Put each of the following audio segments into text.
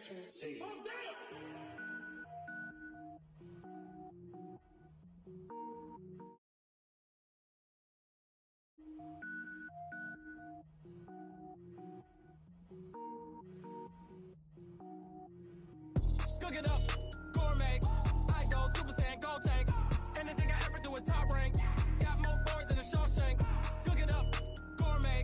See. Cook it up, gourmet. I go Super Saiyan, gold tank. Anything I ever do is top rank. Got more boards than a Shawshank. Cook it up, gourmet.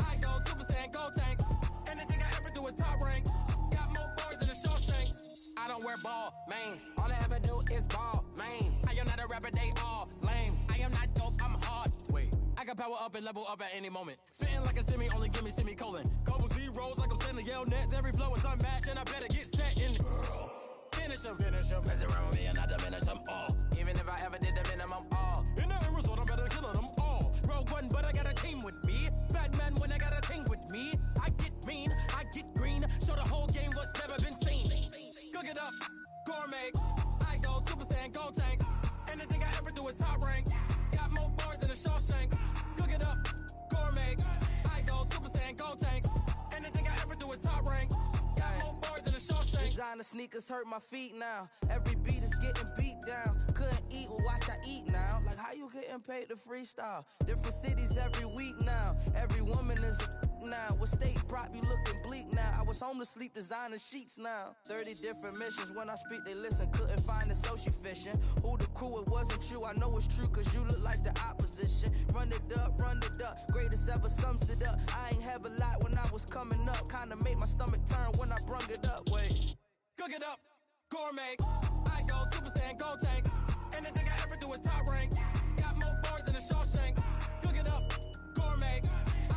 I go Super Saiyan, gold tank. Anything I ever do is top rank. Got more boards than a Shawshank. I don't wear ball mains. All I ever do is ball main. I am not a rapper, they all lame. I am not dope, I'm hard. Wait, I can power up and level up at any moment. Spitting like a semi, only give me semicolon. Couple zeros like I'm sending yell nets. Every flow is unmatched and I better get set in. Finish them. Mess around with me and I diminish them all. Even if I ever did the minimum all. In the result, I'm better killing them all. Rogue One, but I got a team with me. Batman when I got a team with me. I get mean, I get green. Show the whole game what's never been seen. Cook it up, gourmet. I go Super Saiyan, gold tank. Anything I ever do is top rank. Got more bars than a Shawshank. Cook it up, gourmet. I go Super Saiyan, gold tank. Anything I ever do is top rank. Got more bars than a Shawshank. Designer sneakers hurt my feet now. Every beat is getting beat down. Couldn't eat, well watch I eat now. Like how you getting paid to freestyle? Different cities every week now. Every woman is a now. What state prop you looking bleak now? I was home to sleep designer sheets now. 30 different missions. When I speak they listen. Couldn't find it so she fishing. Who the crew, it wasn't you. I know it's true cause you look like the opposition. Run it up. Greatest ever sums it up. I ain't have a lot when I was coming up. Kinda made my stomach turn when I brung it up. Wait. Cook it up, gourmet. I go Super Saiyan, gold tank. Anything I ever do is top rank. Got more bars than a Shawshank. Cook it up, gourmet.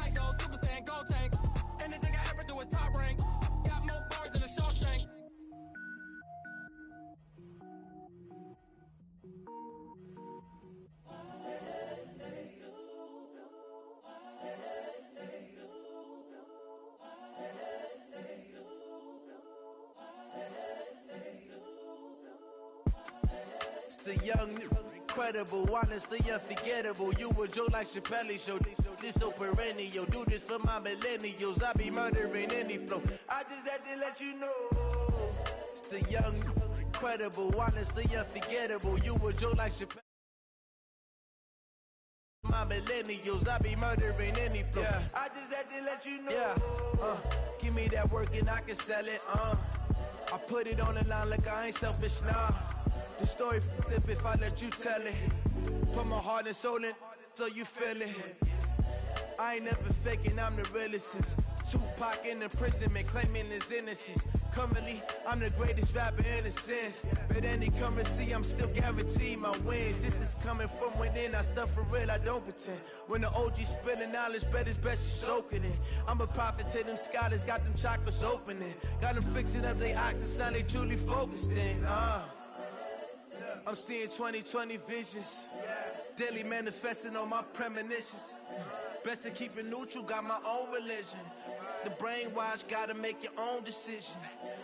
I go Super Saiyan, gold tank. Anything I ever do is top rank. Got more bars than a Shawshank. The young, incredible, honestly unforgettable. You a joke like Chappelle show. This so perennial. Do this for my millennials. I be murdering any flow. I just had to let you know. It's the young, incredible, honestly unforgettable. You a joke like Chappelle. My millennials, I be murdering any flow. Yeah. I just had to let you know. Yeah. Give me that work and I can sell it. I put it on the line like I ain't selfish, nah. The story flip if I let you tell it. Put my heart and soul in so you feel it. I ain't never faking, I'm the realest since Tupac in the imprisonment, claiming his innocence. Currently, I'm the greatest rapper in a sense. But any currency, I'm still guaranteed my wins. This is coming from within, I stuff for real, I don't pretend. When the OG spilling knowledge, bet it's best you soak it in. I'm a prophet to them scholars, got them chakras opening. Got them fixing up they octaves, now they truly focused in. I'm seeing 2020 visions. Daily manifesting on my premonitions. Best to keep it neutral, got my own religion. The brainwash, gotta make your own decision.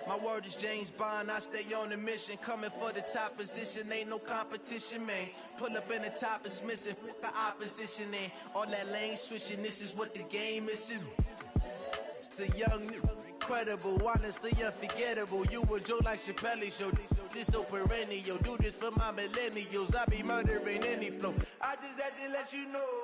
My word is James Bond, I stay on a mission. Coming for the top position, ain't no competition, man. Pull up in the top, it's missing, the opposition, ain't all that lane switching, this is what the game is. It's the young, incredible, honestly unforgettable. You a joke like Chappelle show. This so perennial. Do this for my millennials. I be murdering any flow. I just had to let you know.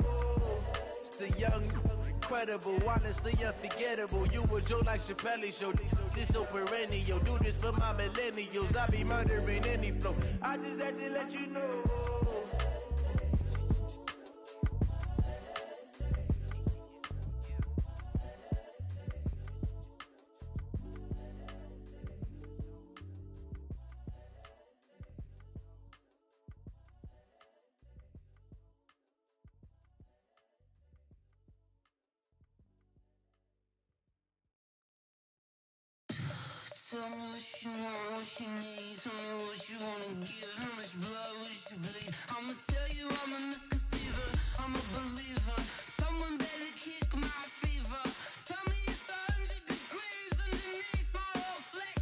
It's the young, incredible, honestly unforgettable. You a joke like Chappelle show. This so perennial. Do this for my millennials. I be murdering any flow. I just had to let you know. Tell me what you want, what you need. Tell me what you wanna give. How much blood would you bleed? I'ma tell you I'm a misconceiver. I'm a believer. Someone better kick my fever. Tell me it's 100 degrees underneath my whole flesh.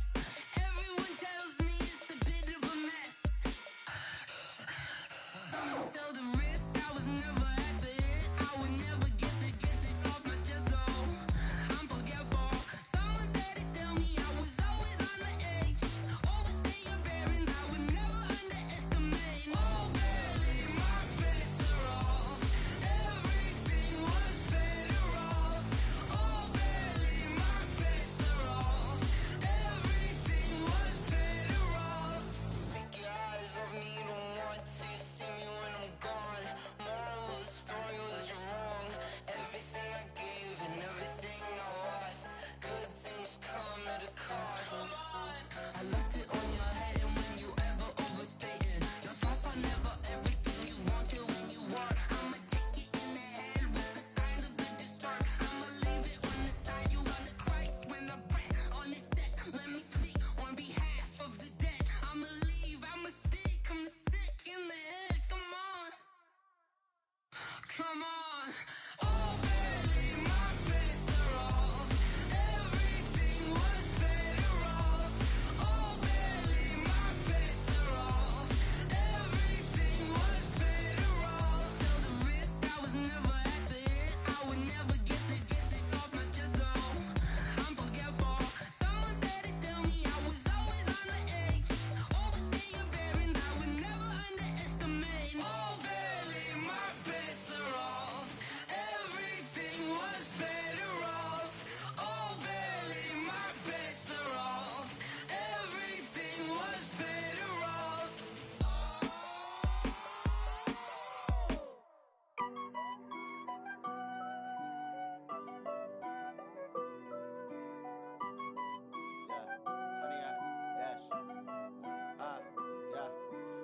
Everyone tells me it's a bit of a mess. Someone tell the risk I was never at the end. I would never get this off my chest. Oh, I'm forgetful. Someone better tell me I was always on the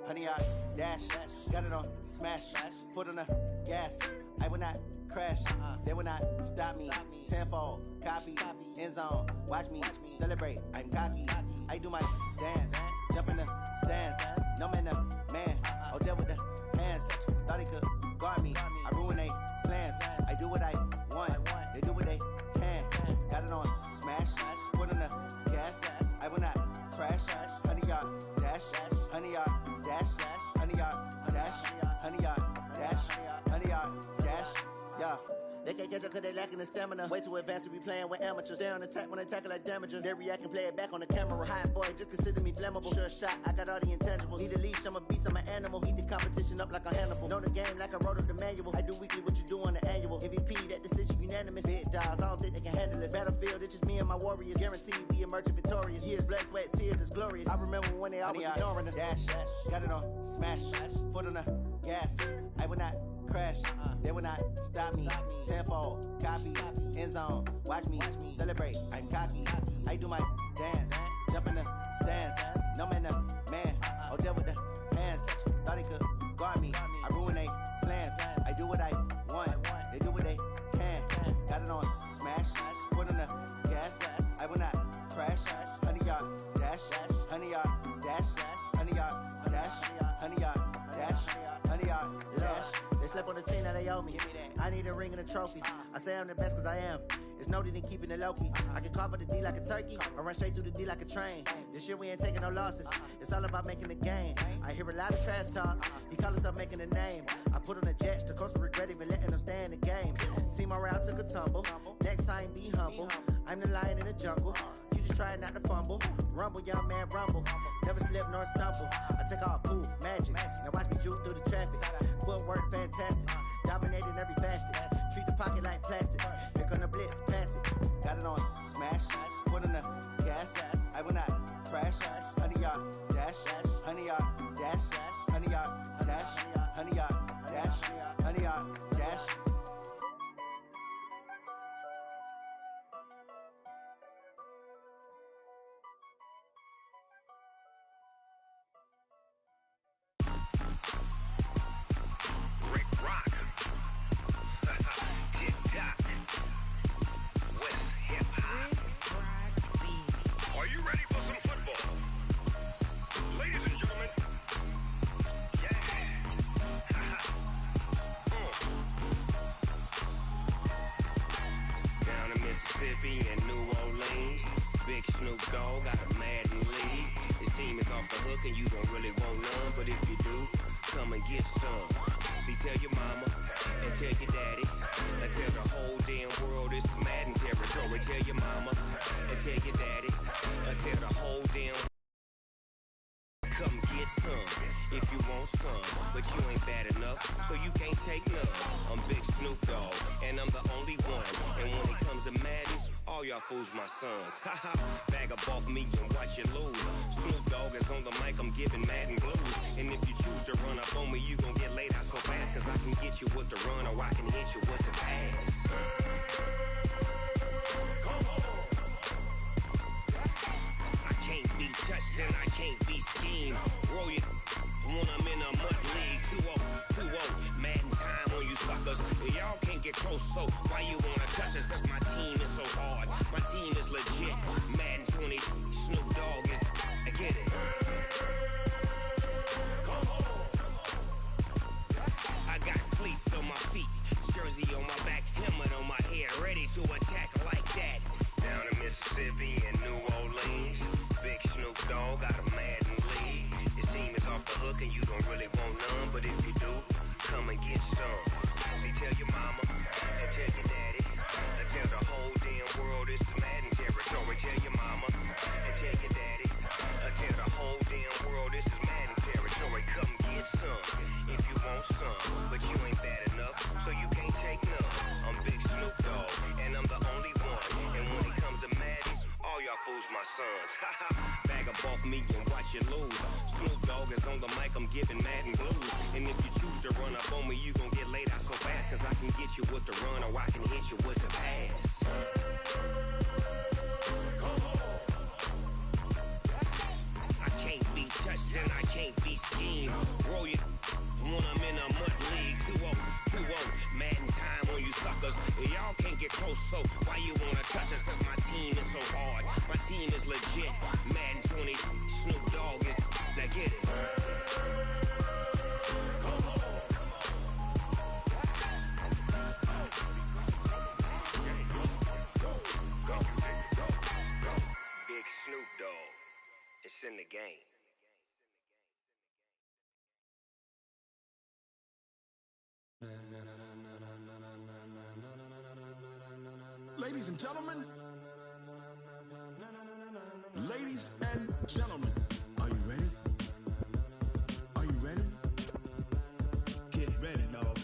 honey, I dash. Got it on smash, foot on the gas. I will not crash, they will not stop me. Tenfold, copy, end zone, watch me celebrate. I'm cocky, I do my dance, jump in the stands. No man, man, oh there with the hands. Thought he could guard me, I ruin they plans. I do what I want, they do what they can. Got it on smash, foot on the gas. I will not crash, honey, y'all dash, honey, y'all dash, honey, y'all dash, honey, y'all dash, honey, y'all dash, yeah. They can't catch up cause they lacking the stamina. Way too advanced to be playing with amateurs. They on attack when they tackle like damager. They react and play it back on the camera. Hot boy, just consider me flammable. Sure shot, I got all the intangibles. Need a leash, I'm a beast, I'm an animal. Eat the competition up like a Hannibal. Know the game like I wrote up the manual. I do weekly what you do on the annual. MVP, that decision unanimous. Big dogs, I don't think they can handle it. Battlefield, it's just me and my warriors. Guaranteed we emerge victorious. Years, blood, sweat, tears, is glorious. I remember when they always ignoring us. Dash, got it on smash, foot on the gas. I will not crash, they will not stop me. Tenfold, copy, end zone, watch me celebrate. I'm cocky, I do my dance, jump in the stands. No man, man, oh there with the hands. Thought he could guard me, I ruin they plans. I do what I want, they do what they can. Got it on smash, foot on the gas. I will not crash, honey, y'all dash, honey, y'all dash, honey, y'all dash, honey, y'all dash, honey, y'all dash. They slept on the team that they owe me. I need a ring and a trophy. I say I'm the best cause I am. It's noted in keeping it low-key. I can carve up the D like a turkey or run straight through the D like a train. This year we ain't taking no losses. It's all about making the game. I hear a lot of trash talk. He call himself making a name. I put on the jets. The coach will regret even letting them stay in the game. Team morale took a tumble. Next time be humble. I'm the lion in the jungle. You just trying not to fumble. Rumble, young man, rumble. Never slip nor stumble. I take off, poof, magic. Now watch me juke through the traffic. Footwork fantastic. Dominating every facet. Treat the pocket like plastic. Here come the blitz, pass it. Got it on smash, foot on the gas. I will not crash, honey, y'all dash, honey, y'all dash, honey, y'all dash, honey, y'all dash, honey, y'all dash. Rick Rock. TikTok. West Hip Hop. Are you ready for some football? Ladies and gentlemen. Yeah. Down in Mississippi and New Orleans, Big Snoop Dogg got a Madden lead. His team is off the hook and you don't really want none, but if you do, come and get some. See, tell your mama and tell your daddy and tell the whole damn world this is Madden territory. Tell your mama and tell your daddy and tell the whole damn come get some if you want some, but you ain't bad enough, so you can't take none. I'm Big Snoop Dogg, and I'm the only one. And when it comes to Madden, all y'all fools my sons. Haha, bag up off me and watch you lose. Snoop Dogg is on the mic, I'm giving Madden blues. And if you choose to run up on me, you gon' get laid out so fast, cause I can get you with the run or I can hit you with the pass. I can't be touched and I can't be schemed. Roll you when I'm in a mud league. 2-0, Madden time on you suckers. Y'all can't get close, so why you wanna touch us? Cause my team is so hard, my team is legit. Madden 20, Snoop Dogg is, I get it. I got cleats on my feet, jersey on my back, helmet on my head, ready to attack like that. Down in Mississippi and New Orleans, Big Snoop Dogg got a Madden lead. His team is off the hook and you don't really want none, but if you do, come and get some. See, tell your mama and tell your daddy and tell the whole damn world this is Madden territory. Tell your mama and tell your daddy and tell the whole damn world this is Madden territory. Come get some if you want some, but you ain't bad enough, so you can't take none. I'm Big Snoop Dogg, and I'm the only one. And when it comes to Madden, all y'all fools my sons. Bag up off me and watch you lose. Snoop Dogg is on the mic, I'm giving Madden blues. And if you choose to run up on me, you gon' get laid out so fast, cause I can get you with the run or I can hit you with the pass. I can't be touched and I can't be schemed. Roll you when I'm in a mud league. 2-0, mad in time on you suckers. Y'all can't get close, so why you wanna touch us? Cause my team is so hard. My team is legit. Madden 20, Snoop Dogg is. Now get it. Big Snoop Dogg. It's in the game. Ladies and gentlemen, ladies and gentlemen, are you ready? Are you ready? Get ready, dog.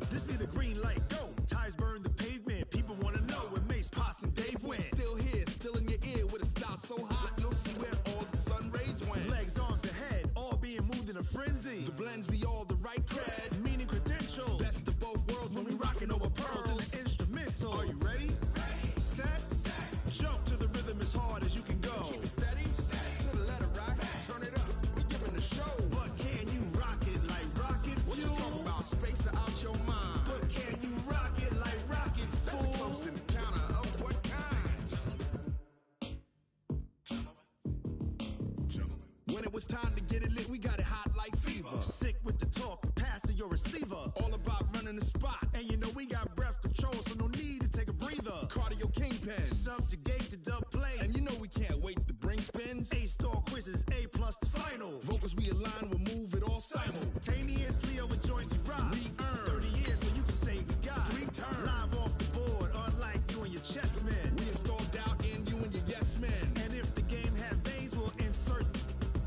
This be the green light, go. Tires burn the pavement. People wanna know where Mace, Poss, and Dave went. Still here, still in your ear with a style so hot, you'll see where all the sun rays went. Legs, arms, and head, all being moved in a frenzy. The blends be all the right cred, meaning credentials. Best of both worlds when we rockin' over pearls in the instrumental. Are you ready? Set, jump to the rhythm as hard as you can go. Keep it steady, to the letter right. Turn it up, we giving the show. But can you rock it like rocket fuel? What you talking about? Space out your mind. But can you rock it like rockets, fool? That's a close encounter of what kind? Gentlemen. When it was time to get it lit, we got it hot like fever. Sick with the talk, pass to your receiver. All about running the spot. And you know we got breath control, so no need to take a breather. Cardio kingpin, subjugate the dub play. And you know we can't wait to bring spins. A-star quizzes, A+ the final. Vocals we align, we'll move it all simultaneously over joints we rock. We earn 30 years, so you can say we got 3 turns. Live off the board, unlike you and your chess men. We installed doubt in you and your yes men. And if the game had veins, we'll insert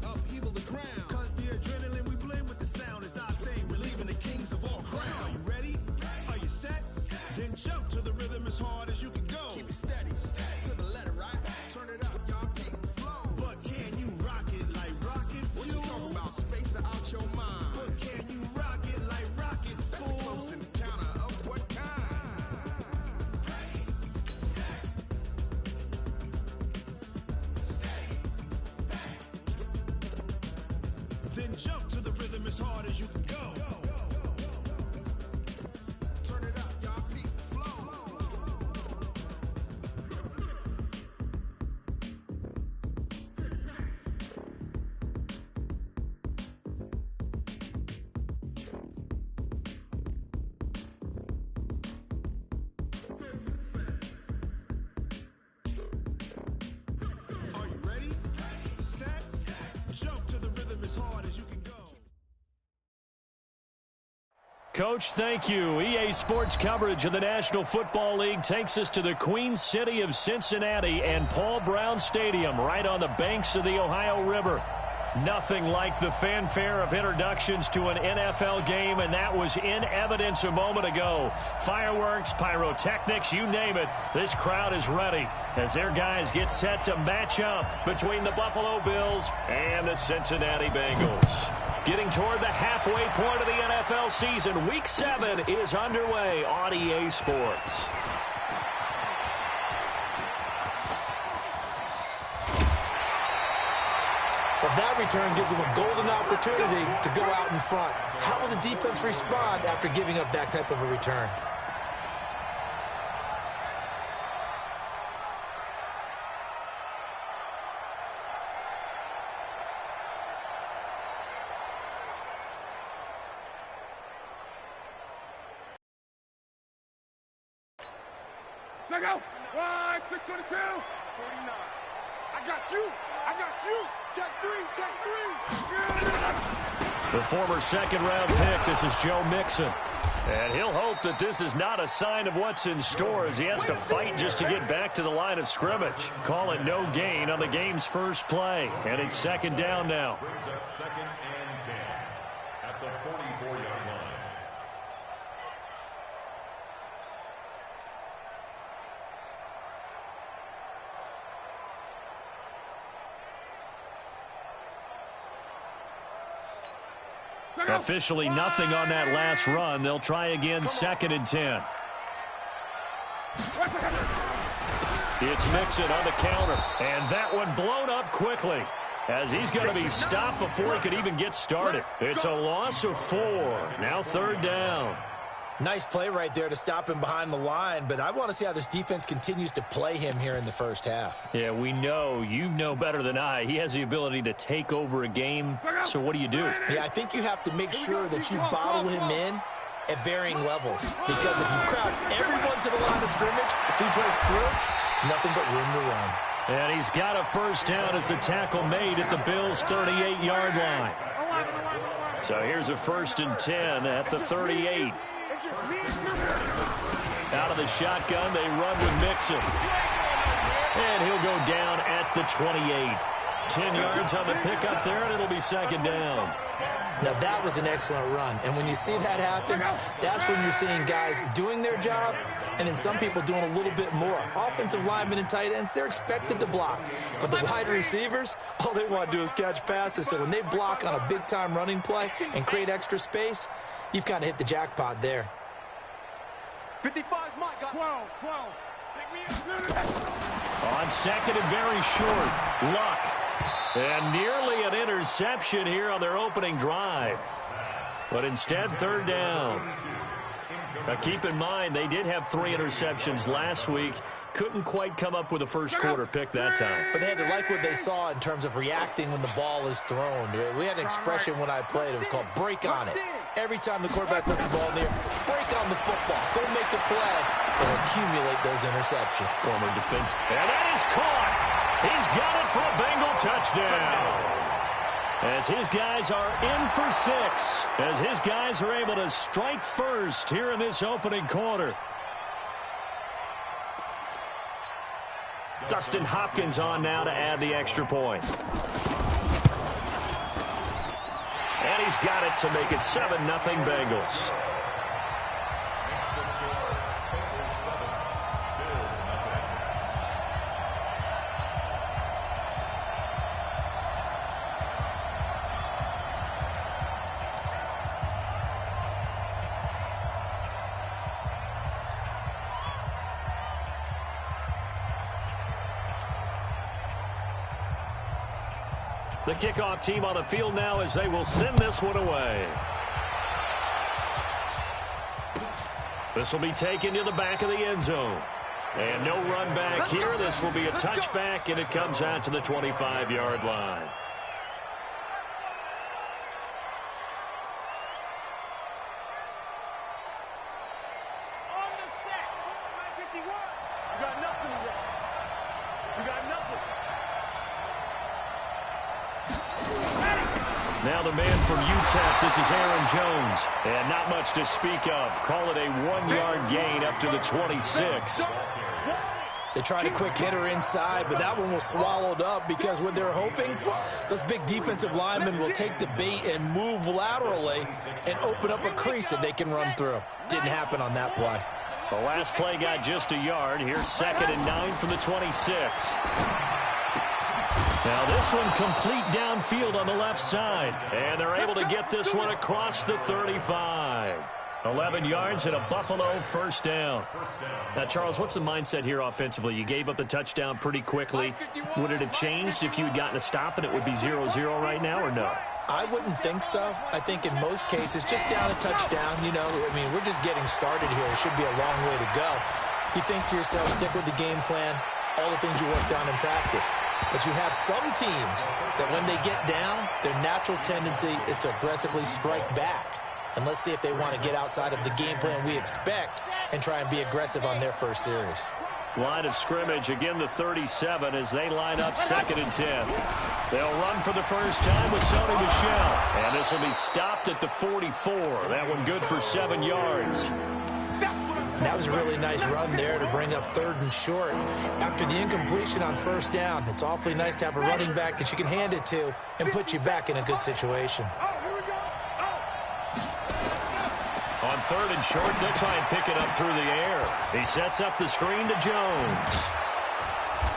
upheaval the ground. Cause the adrenaline we blend with the sound is our thing. Relieving the kings of all crowns. So are you ready? Are you set? Then jump to the rhythm as hard as you can go. Keep it steady, to the letter right. Turn it up, y'all keep the flow. But can you rock it like rocket fuel? What you talking about? Space out your mind. But can you rock it like rockets, fool? That's a close encounter of what kind? Then jump to the rhythm as hard as you can go. Turn it up, y'all keep the flow. Are you ready? Set, jump to the rhythm as hard as you can go. Coach, thank you. EA Sports coverage of the National Football League takes us to the Queen City of Cincinnati and Paul Brown Stadium right on the banks of the Ohio River. Nothing like the fanfare of introductions to an NFL game, and that was in evidence a moment ago. Fireworks, pyrotechnics, you name it. This crowd is ready as their guys get set to match up between the Buffalo Bills and the Cincinnati Bengals. Getting toward the halfway point of the NFL season, Week 7 is underway on EA Sports. But that return gives them a golden opportunity to go out in front. How will the defense respond after giving up that type of a return? Check out. 1, 622. 49. I got you. I got you. Check 3. Check 3. The former second-round pick, this is Joe Mixon. And he'll hope that this is not a sign of what's in store as he has to fight just to get back to the line of scrimmage. Call it no gain on the game's first play. And it's second down now. Brings up 2nd and 10 at the 44-yard line. Officially nothing on that last run. They'll try again, 2nd and 10. It's Mixon on the counter, and that one blown up quickly as he's going to be stopped before he could even get started. It's a loss of 4. Now 3rd down. Nice play right there to stop him behind the line, but I want to see how this defense continues to play him here in the first half. Yeah, we know. You know better than I. He has the ability to take over a game, so what do you do? Yeah, I think you have to make sure that you bottle him in at varying levels, because if you crowd everyone to the line of scrimmage, if he breaks through, there's nothing but room to run. And he's got a first down as the tackle made at the Bills' 38-yard line. So here's a 1st and 10 at the 38. Out of the shotgun, they run with Mixon. And he'll go down at the 28. 10 yards on the pickup there, and it'll be 2nd down. Now, that was an excellent run. And when you see that happen, that's when you're seeing guys doing their job and then some people doing a little bit more. Offensive linemen and tight ends, they're expected to block. But the wide receivers, all they want to do is catch passes. So when they block on a big-time running play and create extra space, you've kind of hit the jackpot there. 55's my guy. 12. On 2nd and very short, Luck. And nearly an interception here on their opening drive. But instead, 3rd down. Now keep in mind, they did have 3 interceptions last week. Couldn't quite come up with a first-quarter pick that time. But they had to like what they saw in terms of reacting when the ball is thrown. We had an expression when I played. It was called break on it. Every time the quarterback puts the ball in the air, break on the football. Don't make a play or accumulate those interceptions. Former defense. And that is caught. He's got it for a Bengal touchdown. As his guys are in for 6. As his guys are able to strike first here in this opening quarter. Dustin Hopkins on now to add the extra point. And he's got it to make it 7-0 Bengals. The kickoff team on the field now as they will send this one away. This will be taken to the back of the end zone. And no run back here. This will be a touchback, and it comes out to the 25-yard line. On the set. 51. You got nothing today. You got nothing. Now the man from UTEP, this is Aaron Jones. And not much to speak of. Call it a 1-yard gain up to the 26. They tried a quick hitter inside, but that one was swallowed up because what they're hoping, those big defensive linemen will take the bait and move laterally and open up a crease that they can run through. Didn't happen on that play. The last play got just a yard. Here's 2nd and 9 from the 26. Now this one complete downfield on the left side. And they're able to get this one across the 35. 11 yards and a Buffalo first down. Now, Charles, what's the mindset here offensively? You gave up the touchdown pretty quickly. Would it have changed if you had gotten a stop and it would be 0-0 right now, or no? I wouldn't think so. I think in most cases, just down a touchdown, you know, I mean, we're just getting started here. It should be a long way to go. You think to yourself, stick with the game plan, all the things you worked on in practice. But you have some teams that when they get down, their natural tendency is to aggressively strike back. And let's see if they want to get outside of the game plan we expect and try and be aggressive on their first series. Line of scrimmage, again the 37 as they line up 2nd and 10. They'll run for the first time with Sony Michel. And this will be stopped at the 44. That one good for 7 yards. That was a really nice run there to bring up 3rd and short. After the incompletion on first down, it's awfully nice to have a running back that you can hand it to and put you back in a good situation. On 3rd and short, they'll try and pick it up through the air. He sets up the screen to Jones.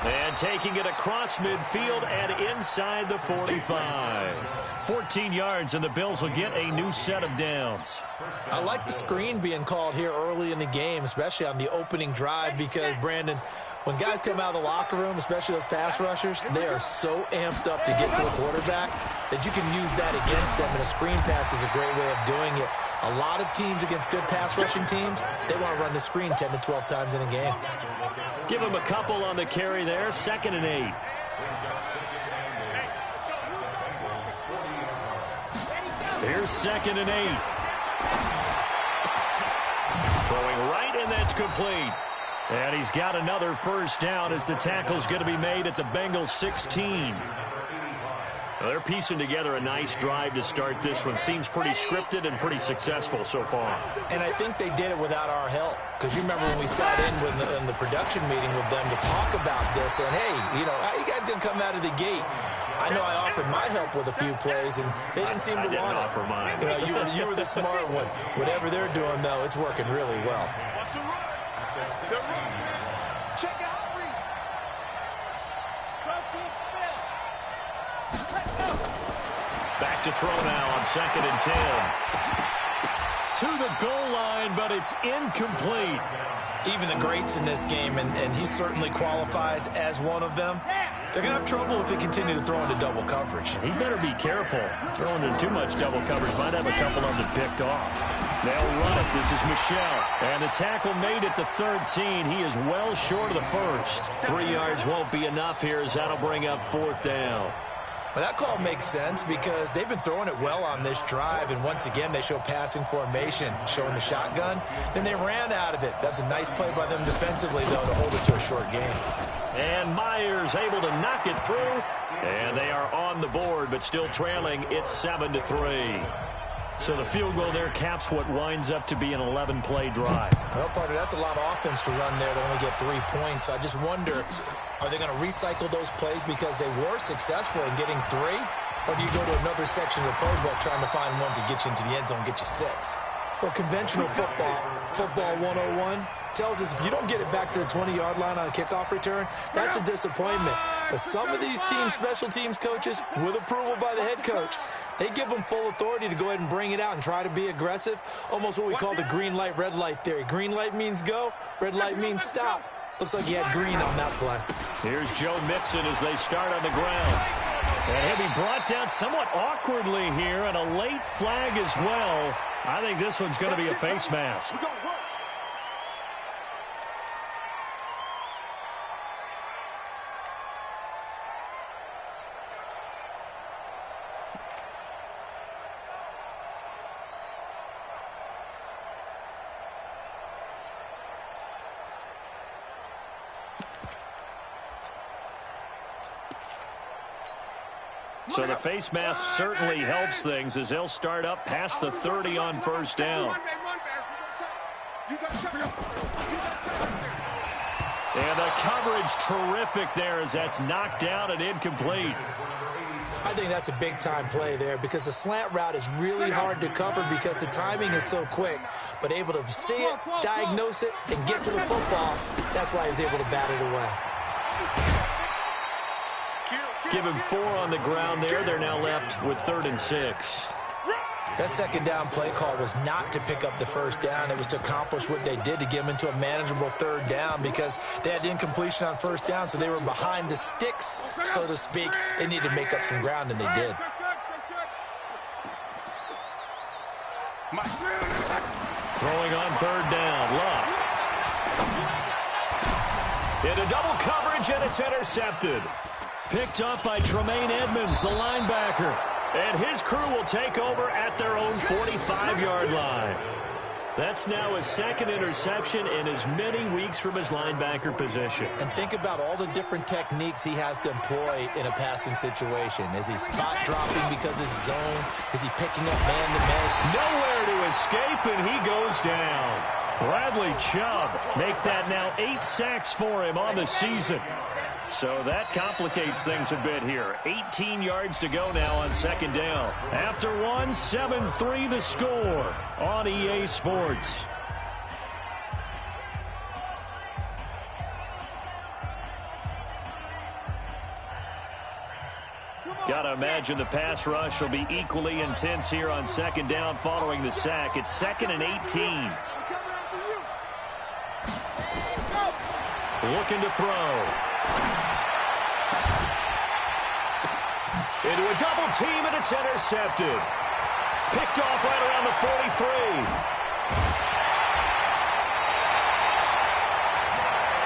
And taking it across midfield and inside the 45. 14 yards, and the Bills will get a new set of downs. I like the screen being called here early in the game, especially on the opening drive, because, Brandon, when guys come out of the locker room, especially those pass rushers, they are so amped up to get to the quarterback that you can use that against them, and a screen pass is a great way of doing it. A lot of teams against good pass rushing teams, they want to run the screen 10 to 12 times in a game. Give them a couple on the carry there, 2nd and 8. Here's 2nd and 8. Throwing right, and that's complete. And he's got another first down as the tackle's going to be made at the Bengals 16. Well, they're piecing together a nice drive to start this one. Seems pretty scripted and pretty successful so far. And I think they did it without our help. Because you remember when we sat in the production meeting with them to talk about this, and hey, how you guys going to come out of the gate? I know I offered my help with a few plays, and they didn't seem to want it. I didn't offer mine. You were the smart one. Whatever they're doing, though, it's working really well. Check out read. Back to throw now on 2nd and 10. To the goal line, but it's incomplete. Even the greats in this game, and he certainly qualifies as one of them, they're going to have trouble if they continue to throw into double coverage. He better be careful. Throwing in too much double coverage might have a couple of them picked off. They'll run it. This is Michel. And the tackle made at the 13. He is well short of the first. 3 yards won't be enough here as that'll bring up 4th down. Well, that call makes sense because they've been throwing it well on this drive, and once again they show passing formation, showing the shotgun. Then they ran out of it. That's a nice play by them defensively, though, to hold it to a short game. And Myers able to knock it through, and they are on the board, but still trailing. It's 7-3. So the field goal there caps what winds up to be an 11-play drive. Well, partner, that's a lot of offense to run there to only get 3 points. So I just wonder, are they going to recycle those plays because they were successful in getting 3? Or do you go to another section of the playbook trying to find ones that get you into the end zone and get you 6? Well, conventional football 101, tells us if you don't get it back to the 20-yard line on a kickoff return, that's a disappointment. But some of these teams, special teams coaches, with approval by the head coach, they give them full authority to go ahead and bring it out and try to be aggressive, almost what we call the green light, red light theory. Green light means go, red light means stop. Looks like he had green on that play. Here's Joe Mixon as they start on the ground. And he'll be brought down somewhat awkwardly here, and a late flag as well. I think this one's going to be a face mask. So the face mask certainly helps things as they'll start up past the 30 on first down. And the coverage terrific there as that's knocked down and incomplete. I think that's a big-time play there because the slant route is really hard to cover because the timing is so quick. But able to see it, diagnose it, and get to the football, that's why he was able to bat it away. Give him 4 on the ground there. They're now left with 3rd and 6. That second down play call was not to pick up the first down. It was to accomplish what they did to get them into a manageable 3rd down because they had incompletion on first down, so they were behind the sticks, so to speak. They needed to make up some ground, and they did. Throwing on 3rd down, Luck. Into double coverage, and it's intercepted. Picked up by Tremaine Edmonds, the linebacker. And his crew will take over at their own 45-yard line. That's now his 2nd interception in as many weeks from his linebacker position. And think about all the different techniques he has to employ in a passing situation. Is he spot dropping because it's zone? Is he picking up man-to-man? Nowhere to escape, and he goes down. Bradley Chubb make that now 8 sacks for him on the season. So that complicates things a bit here. 18 yards to go now on 2nd down. After 1, 7-3 the score on EA Sports. Got to imagine the pass rush will be equally intense here on second down following the sack. It's 2nd and 18. Looking to throw. Into a double team, and it's intercepted. Picked off right around the 43.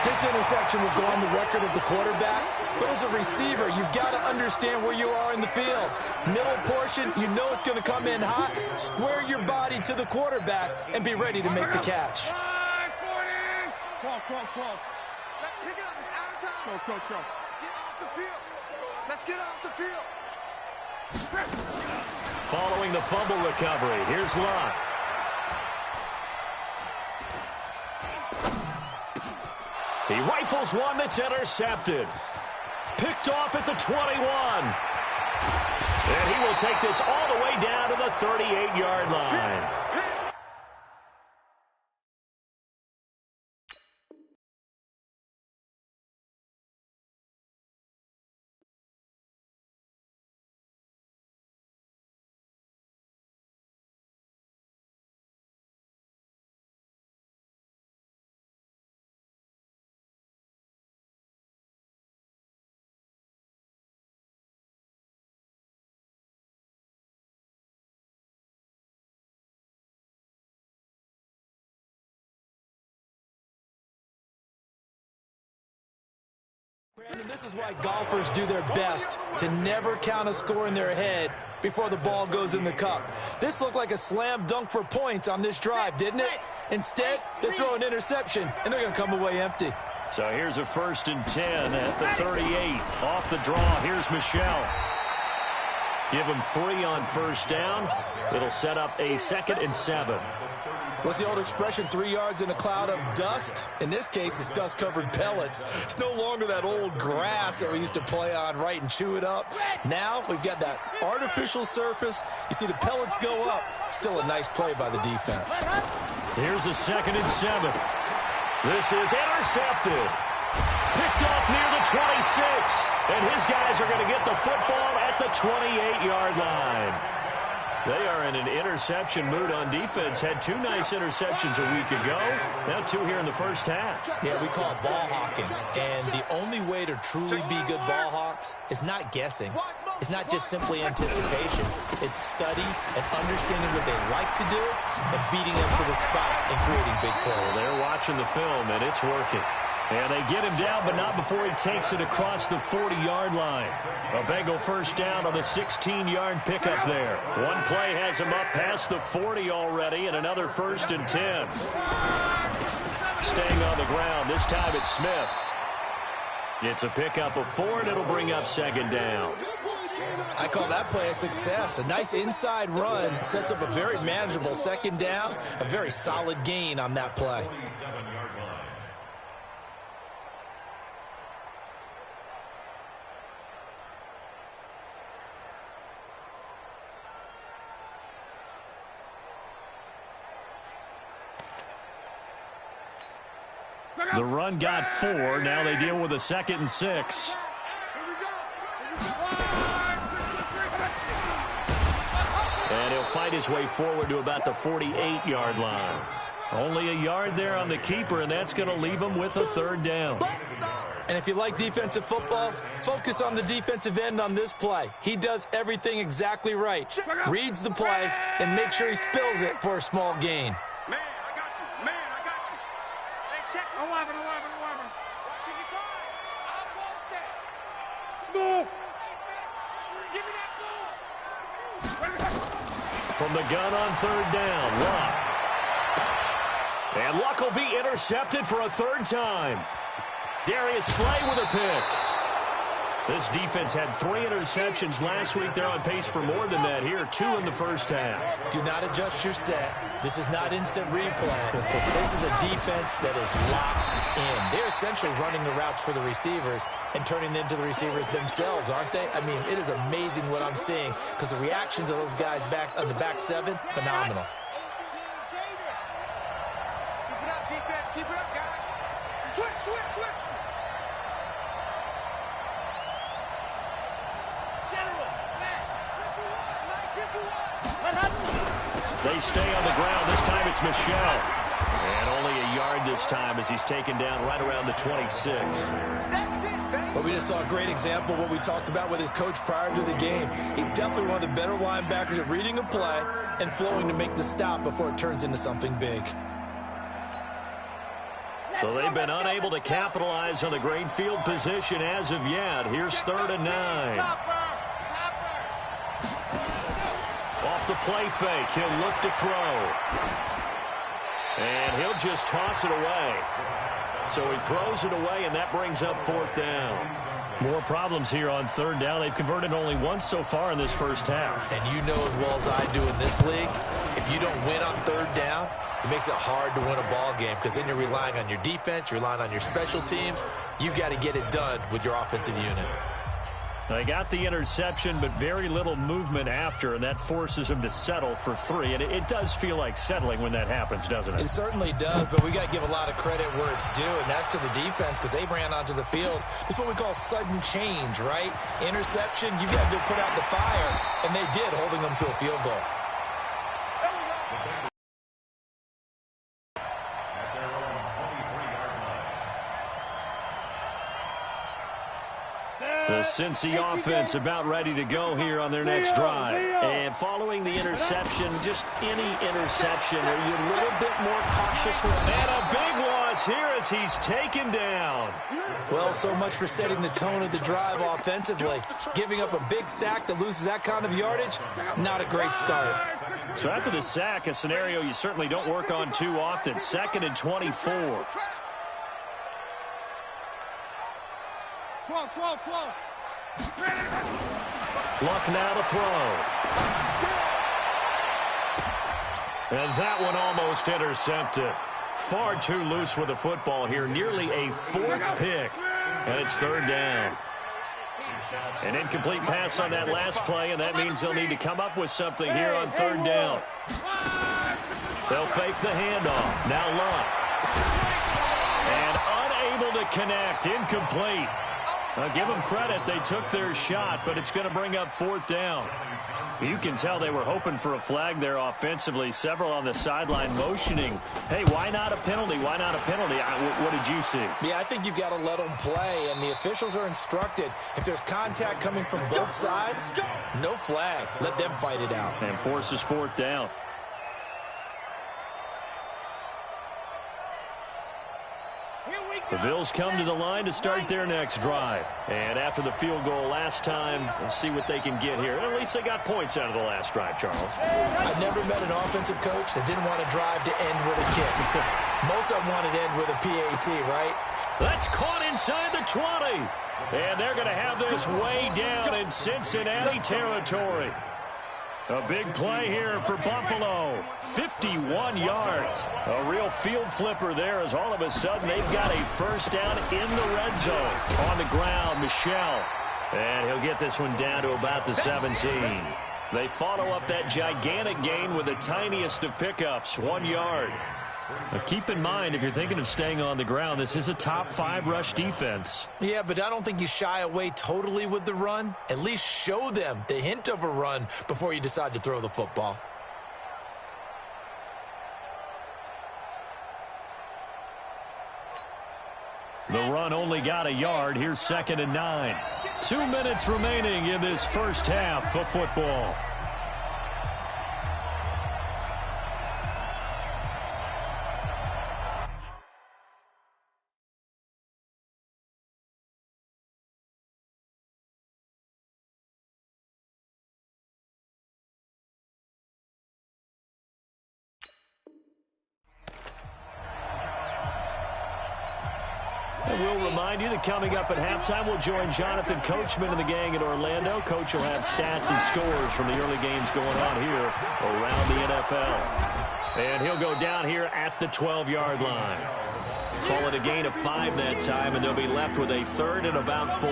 This interception will go on the record of the quarterback, but as a receiver, you've got to understand where you are in the field. Middle portion, you know it's going to come in hot. Square your body to the quarterback and be ready to make the catch. Let's pick it up. It's out of time. Go. Get off the field. Let's get off the field. Following the fumble recovery, here's Luck. He rifles one that's intercepted. Picked off at the 21. And he will take this all the way down to the 38-yard line. Brandon, this is why golfers do their best to never count a score in their head before the ball goes in the cup. This looked like a slam dunk for points on this drive, didn't it? Instead, they throw an interception, and they're going to come away empty. So here's a 1st and 10 at the 38. Off the draw, here's Michelle. Give him 3 on 1st down. It'll set up a 2nd and 7. What's the old expression, 3 yards in a cloud of dust? In this case, it's dust-covered pellets. It's no longer that old grass that we used to play on, right, and chew it up. Now we've got that artificial surface. You see the pellets go up. Still a nice play by the defense. Here's a 2nd and 7. This is intercepted. Picked off near the 26. And his guys are going to get the football at the 28-yard line. They are in an interception mood on defense. Had 2 nice interceptions a week ago. Now 2 here in the first half. Yeah, we call it ball hawking. And the only way to truly be good ball hawks is not guessing. It's not just simply anticipation. It's study and understanding what they like to do and beating them to the spot and creating big plays. Well, they're watching the film, and it's working. And they get him down, but not before he takes it across the 40-yard line. A Bengal 1st down on the 16-yard pickup there. One play has him up past the 40 already, and another 1st and 10. Staying on the ground, this time it's Smith. It's a pickup of 4, and it'll bring up 2nd down. I call that play a success. A nice inside run sets up a very manageable 2nd down, a very solid gain on that play. The run got 4. Now they deal with a 2nd and 6. And he'll fight his way forward to about the 48-yard line. Only a yard there on the keeper, and that's going to leave him with a 3rd down. And if you like defensive football, focus on the defensive end on this play. He does everything exactly right. Reads the play and makes sure he spills it for a small gain. From the gun on 3rd down, Luck. And Luck will be intercepted for a 3rd time. Darius Slay with a pick. This defense had 3 interceptions last week. They're on pace for more than that here. 2 in the first half. Do not adjust your set. This is not instant replay. This is a defense that is locked in. They're essentially running the routes for the receivers and turning into the receivers themselves, aren't they? I mean, it is amazing what I'm seeing because the reactions of those guys back on the back 7, phenomenal. Keep it up, defense. Keep it up, guys. Switch. General. They stay on the ground. This time it's Michel. And only a yard this time as he's taken down right around the 26. But we just saw a great example of what we talked about with his coach prior to the game. He's definitely one of the better linebackers at reading a play and flowing to make the stop before it turns into something big. So they've been unable to capitalize on the great field position as of yet. Here's 3rd and 9. Off the play fake, he'll look to throw. And he'll just toss it away. So he throws it away, and that brings up 4th down. More problems here on 3rd down. They've converted only once so far in this first half. And you know as well as I do in this league, if you don't win on 3rd down, it makes it hard to win a ball game because then you're relying on your defense, you're relying on your special teams. You've got to get it done with your offensive unit. They got the interception, but very little movement after, and that forces them to settle for 3. And it does feel like settling when that happens, doesn't it? It certainly does, but we got to give a lot of credit where it's due, and that's to the defense because they ran onto the field. This is what we call sudden change, right? Interception, you got to go put out the fire, and they did, holding them to a field goal. The Cincy offense about ready to go here on their next drive. And following the interception, just any interception, are you a little bit more cautious? And a big loss here as he's taken down. Well, so much for setting the tone of the drive offensively. Giving up a big sack that loses that kind of yardage, not a great start. So after the sack, a scenario you certainly don't work on too often. 2nd and 24. 12. Luck now to throw. And that one almost intercepted. Far too loose with the football here. Nearly a 4th pick. And it's 3rd down. An incomplete pass on that last play, and that means they'll need to come up with something here on 3rd down. They'll fake the handoff. Now Luck. And unable to connect. Incomplete. I'll give them credit. They took their shot, but it's going to bring up 4th down. You can tell they were hoping for a flag there offensively. Several on the sideline motioning. Hey, why not a penalty? Why not a penalty? What did you see? Yeah, I think you've got to let them play, and the officials are instructed. If there's contact coming from both sides, no flag. Let them fight it out. And forces 4th down. The Bills come to the line to start their next drive. And after the field goal last time, we'll see what they can get here. At least they got points out of the last drive, Charles. I've never met an offensive coach that didn't want to drive to end with a kick. Most of them wanted to end with a PAT, right? That's caught inside the 20. And they're going to have this way down in Cincinnati territory. A big play here for Buffalo. 51 yards. A real field flipper there as all of a sudden they've got a 1st down in the red zone. On the ground, Michel. And he'll get this one down to about the 17. They follow up that gigantic gain with the tiniest of pickups, 1 yard. Now keep in mind, if you're thinking of staying on the ground, this is a top 5 rush defense. Yeah, but I don't think you shy away totally with the run. At least show them the hint of a run before you decide to throw the football. The run only got a yard. Here's 2nd and 9. 2 minutes remaining in this first half of football. We'll remind you that coming up at halftime, we'll join Jonathan Coachman and the gang in Orlando. Coach will have stats and scores from the early games going on here around the NFL. And he'll go down here at the 12-yard line. Call it a gain of 5 that time, and they'll be left with a 3rd and about 4.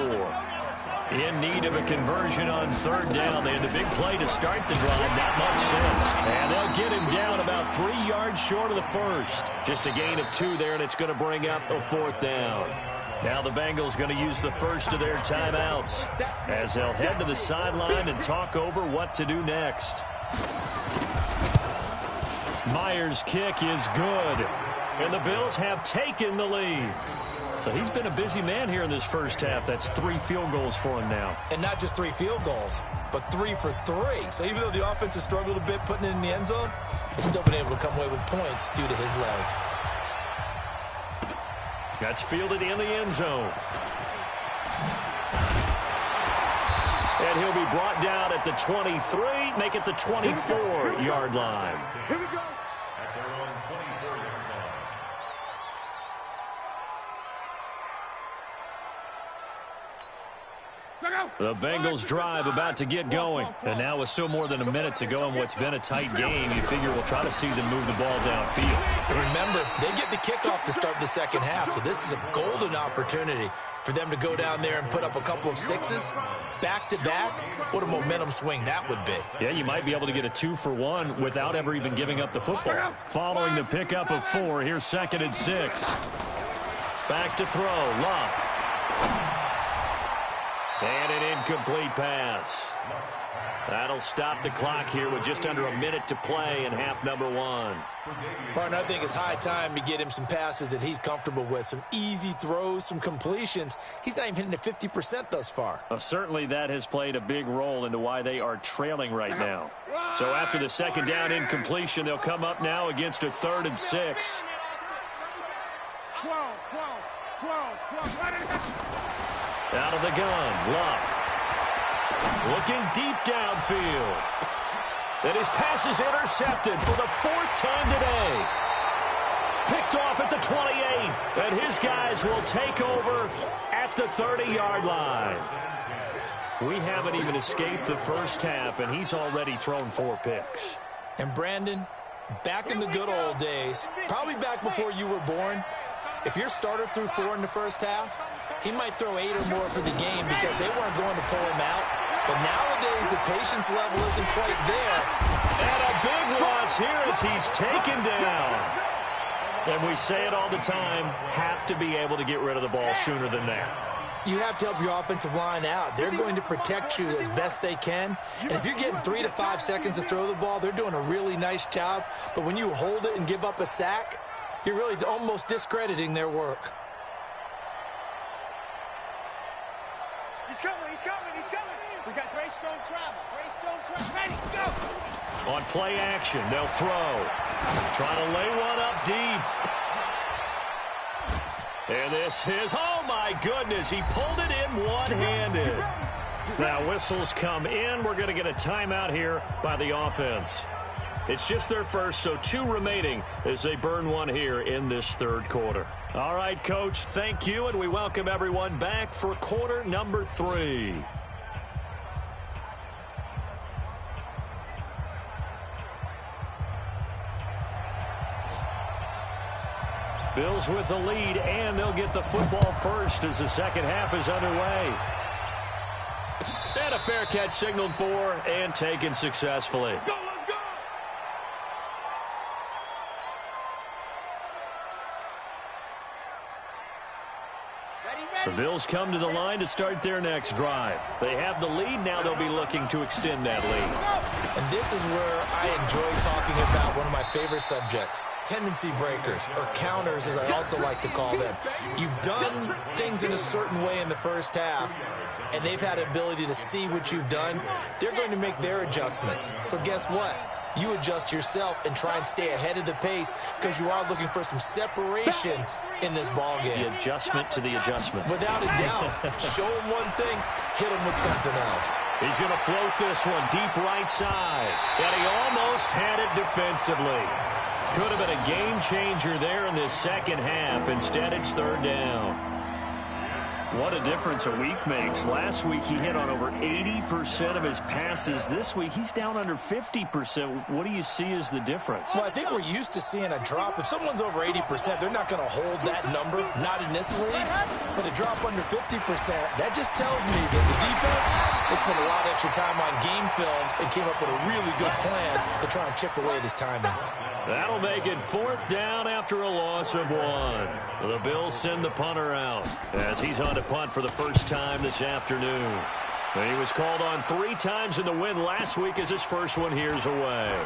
In need of a conversion on 3rd down. They had the big play to start the drive, not much sense. And they'll get him down about 3 yards short of the 1st. Just a gain of 2 there, and it's going to bring up a 4th down. Now the Bengals going to use the first of their timeouts as they'll head to the sideline and talk over what to do next. Myers' kick is good. And the Bills have taken the lead. So he's been a busy man here in this first half. That's 3 field goals for him now. And not just 3 field goals, but 3 for 3. So even though the offense has struggled a bit putting it in the end zone, they've still been able to come away with points due to his leg. That's fielded in the end zone. And he'll be brought down at the 23, make it the 24-yard line. Here we go. At their own 24-yard line. The Bengals drive about to get going. And now with still more than a minute to go in what's been a tight game, you figure we'll try to see them move the ball downfield. Remember, they get the kickoff to start the second half, so this is a golden opportunity for them to go down there and put up a couple of 6s back-to-back. What a momentum swing that would be. Yeah, you might be able to get a 2-for-1 without ever even giving up the football. Following the pickup of 4, here's 2nd and 6. Back to throw, Love. And an incomplete pass. That'll stop the clock here with just under a minute to play in half number 1. Martin, I think it's high time to get him some passes that he's comfortable with. Some easy throws, some completions. He's not even hitting at 50% thus far. Certainly that has played a big role into why they are trailing right now. So after the second down incompletion, they'll come up now against a 3rd and 6. 12. Out of the gun, Luck. Looking deep downfield. And his pass is intercepted for the 4th time today. Picked off at the 28. And his guys will take over at the 30-yard line. We haven't even escaped the first half, and he's already thrown 4 picks. And Brandon, back in the good old days, probably back before you were born, if your starter threw 4 in the first half, he might throw 8 or more for the game because they weren't going to pull him out. But nowadays, the patience level isn't quite there. And a big loss here as he's taken down. And we say it all the time, have to be able to get rid of the ball sooner than that. You have to help your offensive line out. They're going to protect you as best they can. And if you're getting 3 to 5 seconds to throw the ball, they're doing a really nice job. But when you hold it and give up a sack, you're really almost discrediting their work. He's coming. We got Greystone travel. Ready, go! On play action, they'll throw. Trying to lay one up deep. And this is, oh my goodness, he pulled it in one-handed. Now whistles come in. We're going to get a timeout here by the offense. It's just their first, so 2 remaining as they burn 1 here in this 3rd quarter. All right, Coach, thank you, and we welcome everyone back for quarter number 3. Bills with the lead, and they'll get the football first as the second half is underway. And a fair catch signaled for and taken successfully. The Bills come to the line to start their next drive. They have the lead. Now they'll be looking to extend that lead. And this is where I enjoy talking about one of my favorite subjects, tendency breakers, or counters as I also like to call them. You've done things in a certain way in the first half, and they've had an ability to see what you've done. They're going to make their adjustments. So guess what? You adjust yourself and try and stay ahead of the pace because you are looking for some separation in this ball game. The adjustment to the adjustment. Without a doubt. Show him one thing, hit him with something else. He's going to float this one deep right side. And he almost had it defensively. Could have been a game changer there in this second half. Instead, it's 3rd down. What a difference a week makes. Last week, he hit on over 80% of his passes. This week, he's down under 50%. What do you see as the difference? Well, I think we're used to seeing a drop. If someone's over 80%, they're not going to hold that number, not in this league. But a drop under 50%, that just tells me that the defense has spent a lot of extra time on game films and came up with a really good plan to try and chip away at his timing. That'll make it 4th down after a loss of 1. The Bills send the punter out as he's on to punt for the first time this afternoon. He was called on 3 times in the win last week as his first one here's away.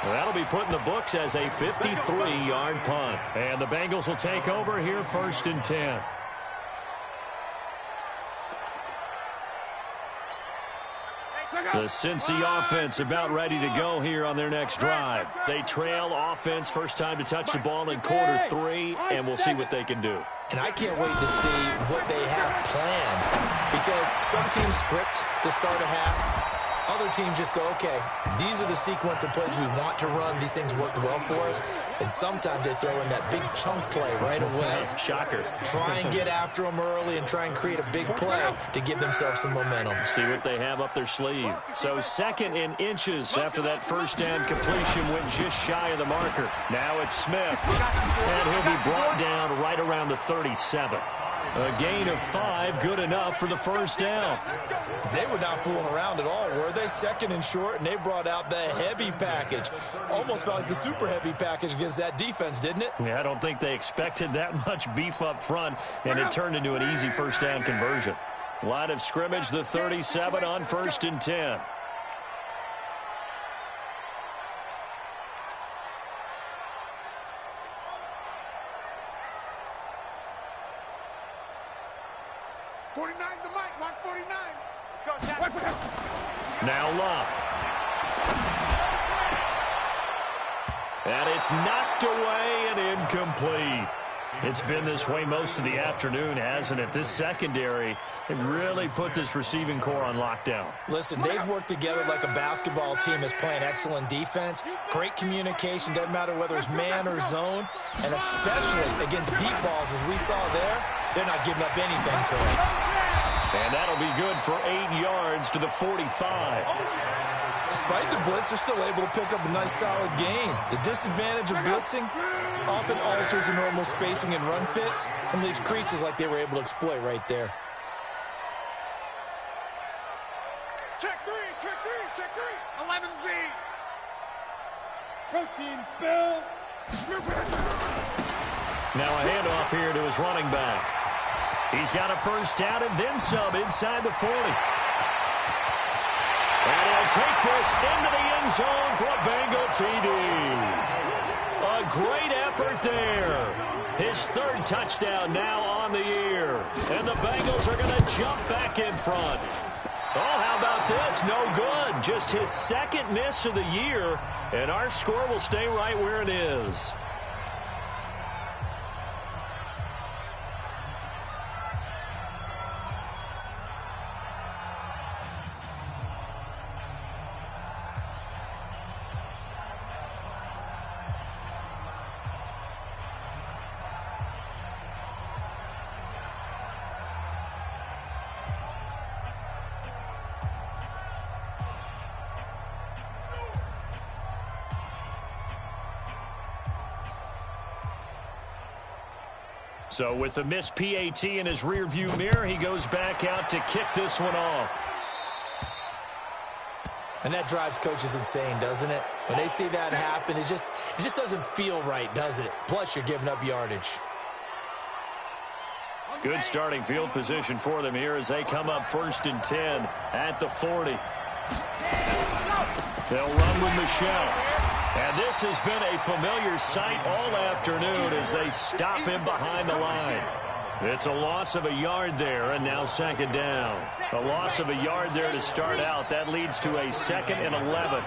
Well, that'll be put in the books as a 53-yard punt. And the Bengals will take over here 1st and 10. The Cincy offense about ready to go here on their next drive. They trail offense, first time to touch the ball in quarter 3, and we'll see what they can do. And I can't wait to see what they have planned, because some teams script to start a half. Other teams just go, okay, these are the sequence of plays we want to run. These things worked well for us. And sometimes they throw in that big chunk play right away. Shocker. Try and get after them early and try and create a big play to give themselves some momentum. See what they have up their sleeve. So 2nd and inches after that first down completion went just shy of the marker. Now it's Smith. And he'll be brought down right around the 37. A gain of 5, good enough for the first down. They were not fooling around at all, were they? 2nd and short, and they brought out the heavy package. Almost felt like the super heavy package against that defense, didn't it? Yeah, I don't think they expected that much beef up front, and it turned into an easy first down conversion. Line of scrimmage, the 37 on 1st and 10. Now Locke. And it's knocked away and incomplete. It's been this way most of the afternoon, hasn't it? This secondary, they really put this receiving core on lockdown. Listen, they've worked together like a basketball team that's playing excellent defense. Great communication, doesn't matter whether it's man or zone. And especially against deep balls, as we saw there, they're not giving up anything to them. And that'll be good for 8 yards to the 45. Despite the blitz, they're still able to pick up a nice, solid gain. The disadvantage of blitzing often alters the normal spacing and run fits and leaves creases like they were able to exploit right there. Check 3, 11Z. Protein spill. Now a handoff here to his running back. He's got a first down and then some inside the 40. And he'll take this into the end zone for a Bengal TD. A great effort there. His 3rd touchdown now on the year. And the Bengals are going to jump back in front. Oh, how about this? No good. Just his 2nd miss of the year. And our score will stay right where it is. So with the missed PAT in his rearview mirror, he goes back out to kick this one off. And that drives coaches insane, doesn't it? When they see that happen, it just doesn't feel right, does it? Plus, you're giving up yardage. Good starting field position for them here as they come up 1st and 10 at the 40. They'll run with Michelle. And this has been a familiar sight all afternoon as they stop him behind the line. It's a loss of a yard there, and now 2nd down. A loss of a yard there to start out. That leads to a 2nd and 11.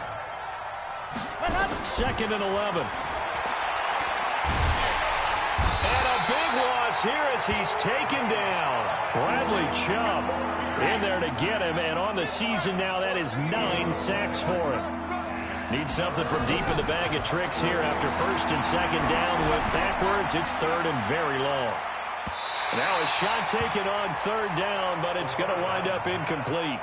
2nd and 11. And a big loss here as he's taken down. Bradley Chubb in there to get him, and on the season now, that is 9 sacks for him. Needs something from deep in the bag of tricks here after 1st and 2nd down. Went backwards. It's 3rd and very long. Now a shot taken on 3rd down, but it's going to wind up incomplete.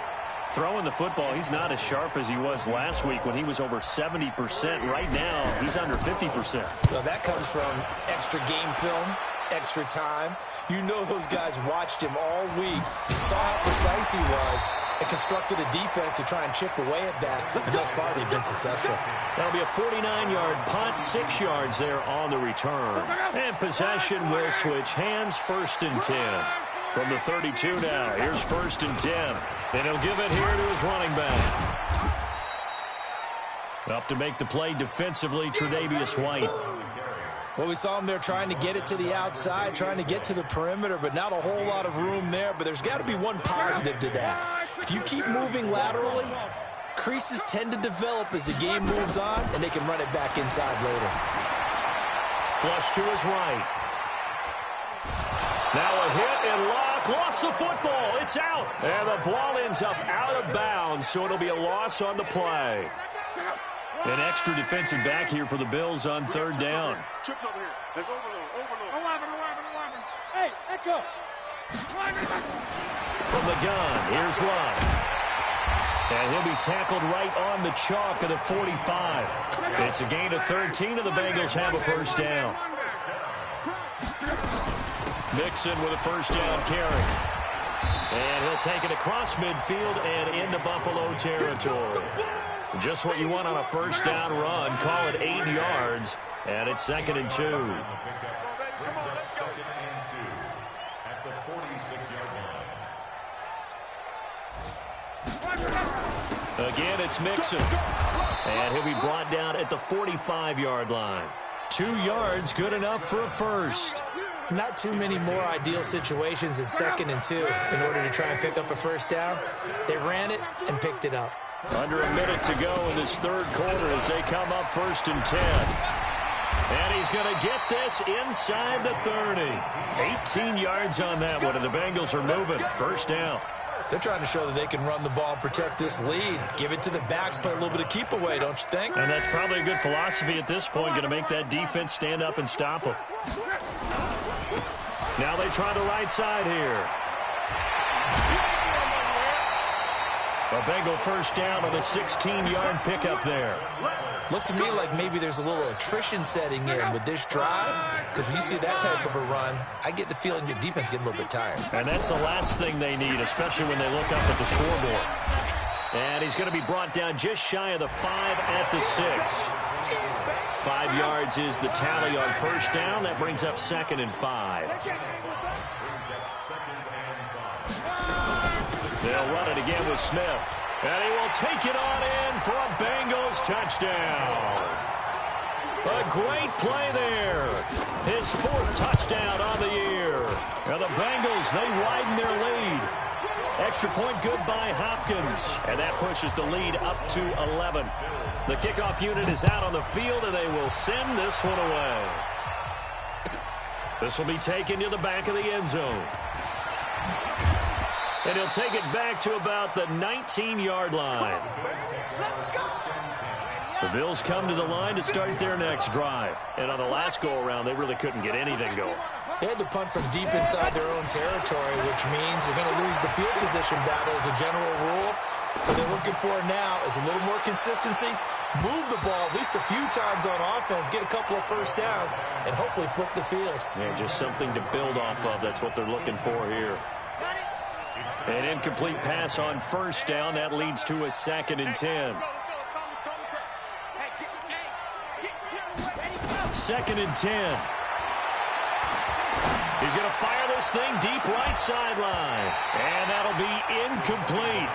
Throwing the football, he's not as sharp as he was last week when he was over 70%. Right now, he's under 50%. Well, that comes from extra game film, extra time. You know those guys watched him all week, saw how precise he was, and constructed a defense to try and chip away at that, and thus far they've been successful. That'll be a 49-yard punt, 6 yards there on the return. And possession will switch hands, 1st and 10. From the 32 now, here's 1st and 10. And he'll give it here to his running back. Up to make the play defensively, Tre'Davious White. Well, we saw him there trying to get it to the outside, trying to get to the perimeter, but not a whole lot of room there. But there's got to be one positive to that. If you keep moving laterally, creases tend to develop as the game moves on, and they can run it back inside later. Flush to his right. Now a hit and lock. Lost the football. It's out. And the ball ends up out of bounds, so it'll be a loss on the play. An extra defensive back here for the Bills on third down. Chips over here. There's overload. Hey, Echo. From the gun, here's Love. And he'll be tackled right on the chalk of the 45. It's a gain of 13, and the Bengals have a first down. Mixon with a first down carry. And he'll take it across midfield and into Buffalo territory. Just what you want on a first down run. Call it 8 yards, and it's 2nd and 2. Second and 2 at the 46-yard line. Again, it's Mixon. And he'll be brought down at the 45-yard line. 2 yards, good enough for a first. Not too many more ideal situations in 2nd and 2 in order to try and pick up a first down. They ran it and picked it up. Under a minute to go in this third quarter as they come up 1st and 10. And he's going to get this inside the 30. 18 yards on that one, and the Bengals are moving. First down. They're trying to show that they can run the ball and protect this lead. Give it to the backs, play a little bit of keep away, don't you think? And that's probably a good philosophy at this point, going to make that defense stand up and stop them. Now they try the right side here. A Bengal first down on the 16-yard pickup there. Looks to me like maybe there's a little attrition setting in with this drive, because when you see that type of a run, I get the feeling your defense getting a little bit tired. And that's the last thing they need, especially when they look up at the scoreboard. And he's going to be brought down just shy of the 5 at the 6. 5 yards is the tally on first down. That brings up 2nd and 5. They'll run it again with Smith. And he will take it on in for a Bengals touchdown. A great play there. His 4th touchdown on the year. And the Bengals, they widen their lead. Extra point good by Hopkins. And that pushes the lead up to 11. The kickoff unit is out on the field, and they will send this one away. This will be taken to the back of the end zone. And he'll take it back to about the 19-yard line. The Bills come to the line to start their next drive. And on the last go-around, they really couldn't get anything going. They had to punt from deep inside their own territory, which means they're going to lose the field position battle as a general rule. What they're looking for now is a little more consistency, move the ball at least a few times on offense, get a couple of first downs, and hopefully flip the field. Yeah, just something to build off of. That's what they're looking for here. An incomplete pass on first down. That leads to a 2nd and 10. 2nd and 10. He's going to fire this thing deep right sideline. And that'll be incomplete.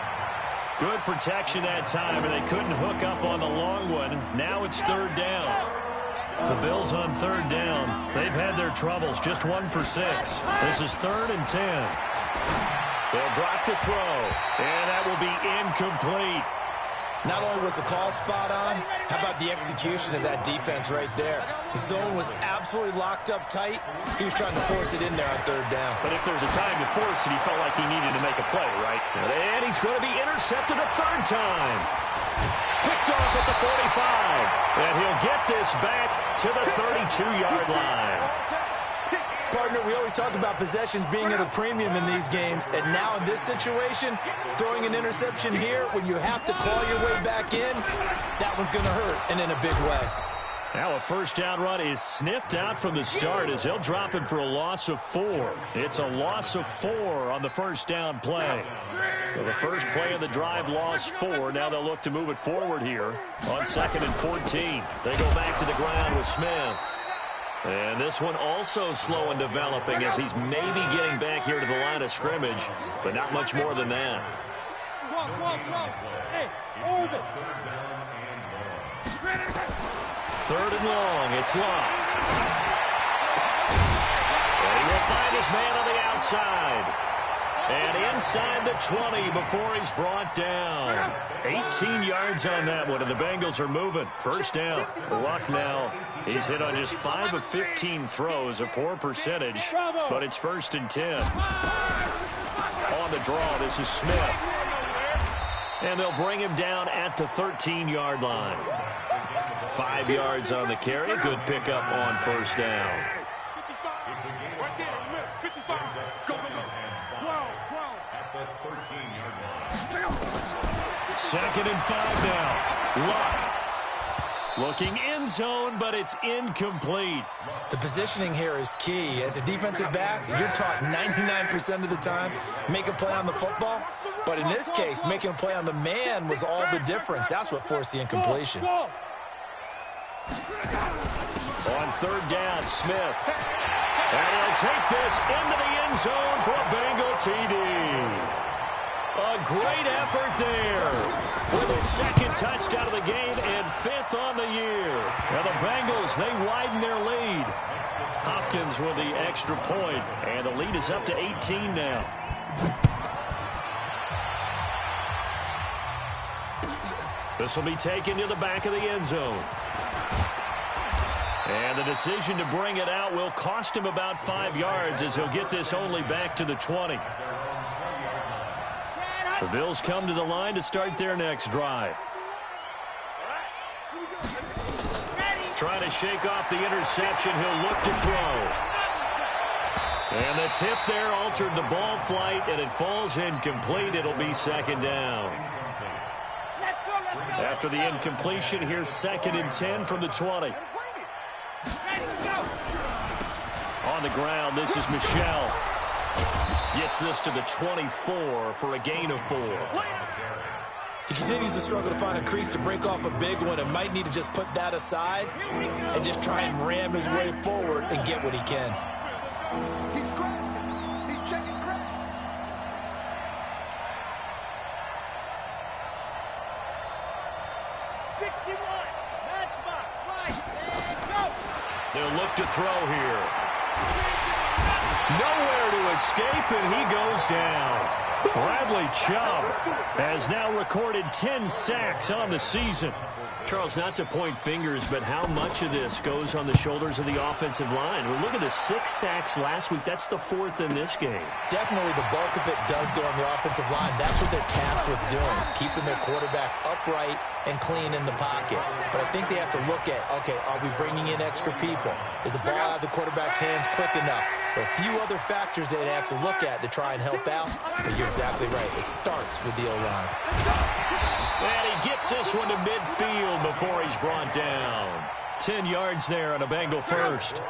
Good protection that time, and they couldn't hook up on the long one. Now it's 3rd down. The Bills on 3rd down. They've had their troubles. Just 1 for 6. This is 3rd and 10. They'll drop the throw, and that will be incomplete. Not only was the call spot on, how about the execution of that defense right there? The zone was absolutely locked up tight. He was trying to force it in there on 3rd down. But if there's a time to force it, he felt like he needed to make a play, right? And he's going to be intercepted a 3rd time. Picked off at the 45. And he'll get this back to the 32-yard line. Partner, we always talk about possessions being at a premium in these games, and now in this situation, throwing an interception here when you have to claw your way back in, that one's going to hurt, and in a big way. Now a first down run is sniffed out from the start as they'll drop him for a loss of 4. It's a loss of 4 on the first down play. So the first play of the drive lost 4. Now they'll look to move it forward here on 2nd and 14. They go back to the ground with Smith. And this one also slow in developing as he's maybe getting back here to the line of scrimmage, but not much more than that. Hey, hold it. Third and long. It's Locke. And he will find his man on the outside. And inside the 20 before he's brought down. 18 yards on that one, and the Bengals are moving. First down. Luck now. He's hit on just 5 of 15 throws, a poor percentage, but it's 1st and 10. On the draw, this is Smith. And they'll bring him down at the 13-yard line. 5 yards on the carry. Good pickup on first down. Second and 5 now. Luck. Looking end zone, but it's incomplete. The positioning here is key. As a defensive back, you're taught 99% of the time, make a play on the football. But in this case, making a play on the man was all the difference. That's what forced the incompletion. On third down, Smith. And he'll take this into the end zone for a Bengal TD. A great effort there with a second touchdown of the game and 5th on the year. Now the Bengals, they widen their lead. Hopkins with the extra point, and the lead is up to 18 now. This will be taken to the back of the end zone. And the decision to bring it out will cost him about 5 yards as he'll get this only back to the 20. The Bills come to the line to start their next drive. Trying to shake off the interception. He'll look to throw. And the tip there altered the ball flight, and it falls incomplete. It'll be second down. After the incompletion, here's 2nd and 10 from the 20. On the ground, this is Michel. Gets this to the 24 for a gain of 4. He continues to struggle to find a crease to break off a big one and might need to just put that aside and just try and ram his way forward and get what he can. He's crossing. He's checking crack. Matchbox, lights, and go. They'll look to throw here. Nowhere to escape, and he goes down. Bradley Chubb has now recorded 10 sacks on the season. Charles, not to point fingers, but how much of this goes on the shoulders of the offensive line? Well, look at the 6 sacks last week. That's the 4th in this game. Definitely the bulk of it does go on the offensive line. That's what they're tasked with doing, keeping their quarterback upright and clean in the pocket. But I think they have to look at, okay, are we bringing in extra people? Is the ball out of the quarterback's hands quick enough? There are a few other factors they'd have to look at to try and help out, but you're exactly right. It starts with the O-line. And he gets this one to midfield before he's brought down. 10 yards there on a Bengal first.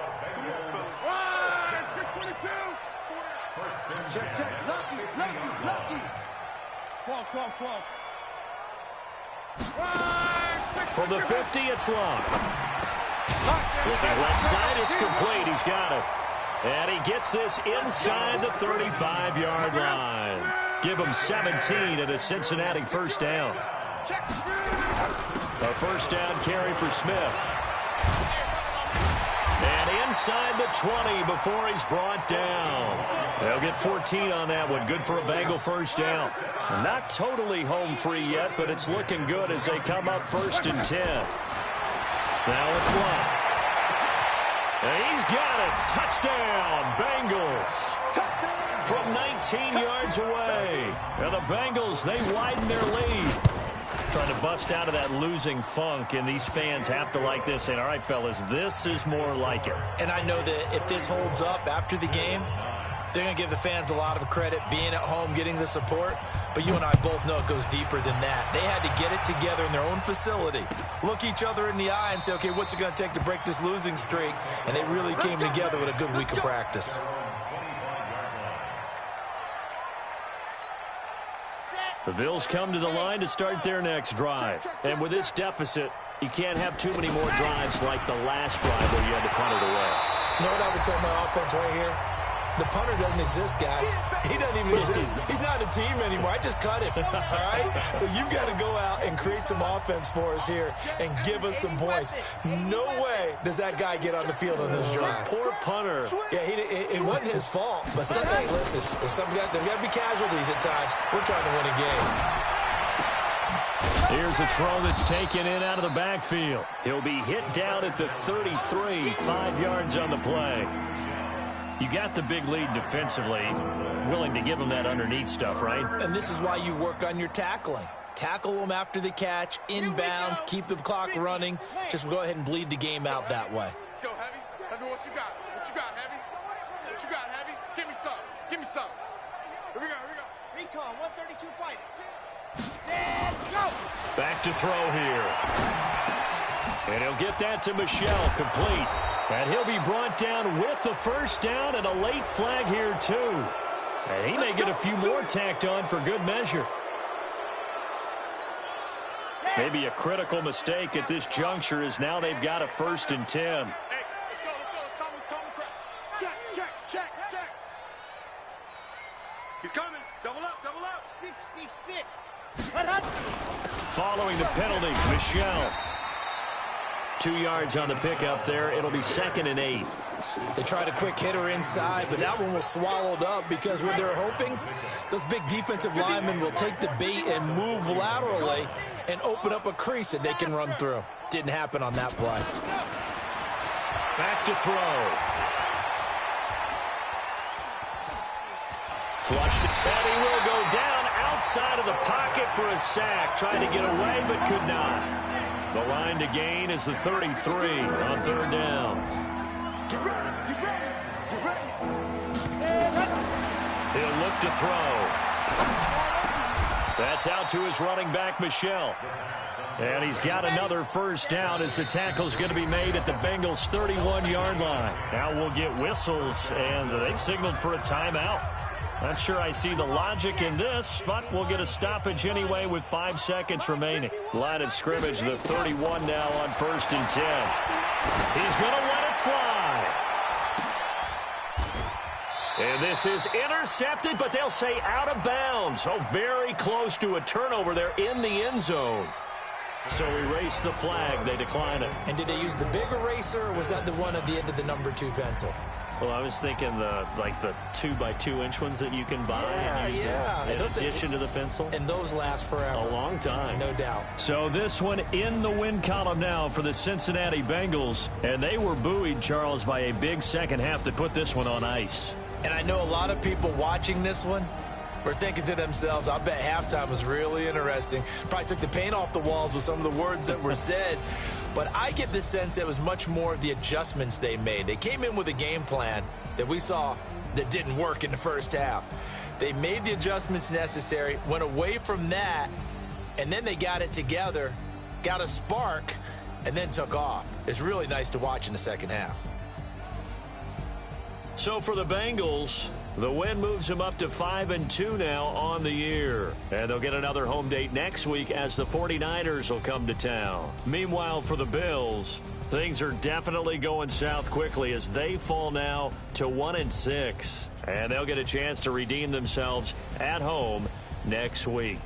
Check. Lucky. Qual. From the 50, it's Locke. Looking left side, it's complete. He's got it. And he gets this inside the 35-yard line. Give him 17 and a Cincinnati first down. A first down carry for Smith. And inside the 20 before he's brought down. They'll get 14 on that one. Good for a Bengal first down. Not totally home free yet, but it's looking good as they come up 1st and 10. Now it's Locke. And he's got it. Touchdown, Bengals. From 19 yards away. Now the Bengals, they widen their lead. Trying to bust out of that losing funk, and these fans have to like this. And all right, fellas, this is more like it. And I know that if this holds up after the game, they're going to give the fans a lot of credit, being at home, getting the support. But you and I both know it goes deeper than that. They had to get it together in their own facility, look each other in the eye and say, okay, what's it going to take to break this losing streak? And they really came together with a good week of practice. The Bills come to the line to start their next drive. And with this deficit, you can't have too many more drives like the last drive where you had to punt it away. You know what I would tell my offense right here? The punter doesn't exist, guys. He doesn't even exist He's not a team anymore. I just cut him, all right? So you've got to go out and create some offense for us here and give us some points. No way does that guy get on the field on this drive. Poor punter. Yeah, it wasn't his fault. But hey, listen, there's got to be casualties at times. We're trying to win a game. Here's a throw that's taken in out of the backfield. He'll be hit down at the 33, 5 yards on the play. You got the big lead defensively. Willing to give him that underneath stuff, right? And this is why you work on your tackling. Tackle them after the catch, inbounds, keep the clock running. Just go ahead and bleed the game out that way. Let's go, Heavy. Heavy, what you got? What you got, Heavy? What you got, Heavy? Give me some. Give me some. Here we go, here we go. Recon, 132 fighting. Set, go! Back to throw here. And he'll get that to Michelle, complete. And he'll be brought down with the first down and a late flag here, too. And he may get a few more tacked on for good measure. Maybe a critical mistake at this juncture is now they've got a 1st and 10. Hey, let's go, let's go. Check, check, check, check. He's coming. Double up, double up. 66. Following the penalty, Michelle. 2 yards on the pickup there. It'll be 2nd and 8. They tried a quick hitter inside, but that one was swallowed up because what they're hoping, those big defensive linemen will take the bait and move laterally and open up a crease that they can run through. Didn't happen on that play. Back to throw. Flushed it. And he will go down outside of the pocket for a sack. Trying to get away, but could not. The line to gain is the 33 on 3rd down. Get ready, get ready, get ready. He'll look to throw. That's out to his running back, Michelle. And he's got another first down as the tackle's going to be made at the Bengals' 31-yard line. Now we'll get whistles, and they've signaled for a timeout. Not sure I see the logic in this, but we'll get a stoppage anyway with 5 seconds remaining. Line of scrimmage, the 31 now on 1st and 10. He's going to let it fly. And this is intercepted, but they'll say out of bounds. Oh, very close to a turnover there in the end zone. So erase the flag. They decline it. And did they use the big eraser, or was that the one at the end of the number 2 pencil? Well, I was thinking the 2x2-inch ones that you can buy and use in addition to the pencil. And those last forever. A long time. No doubt. So this one in the win column now for the Cincinnati Bengals. And they were buoyed, Charles, by a big second half to put this one on ice. And I know a lot of people watching this one were thinking to themselves, I bet halftime was really interesting. Probably took the paint off the walls with some of the words that were said. But I get the sense that it was much more of the adjustments they made. They came in with a game plan that we saw that didn't work in the first half. They made the adjustments necessary, went away from that, and then they got it together, got a spark, and then took off. It's really nice to watch in the second half. So for the Bengals, the win moves them up to 5-2 now on the year. And they'll get another home date next week as the 49ers will come to town. Meanwhile, for the Bills, things are definitely going south quickly as they fall now to 1-6. And they'll get a chance to redeem themselves at home next week.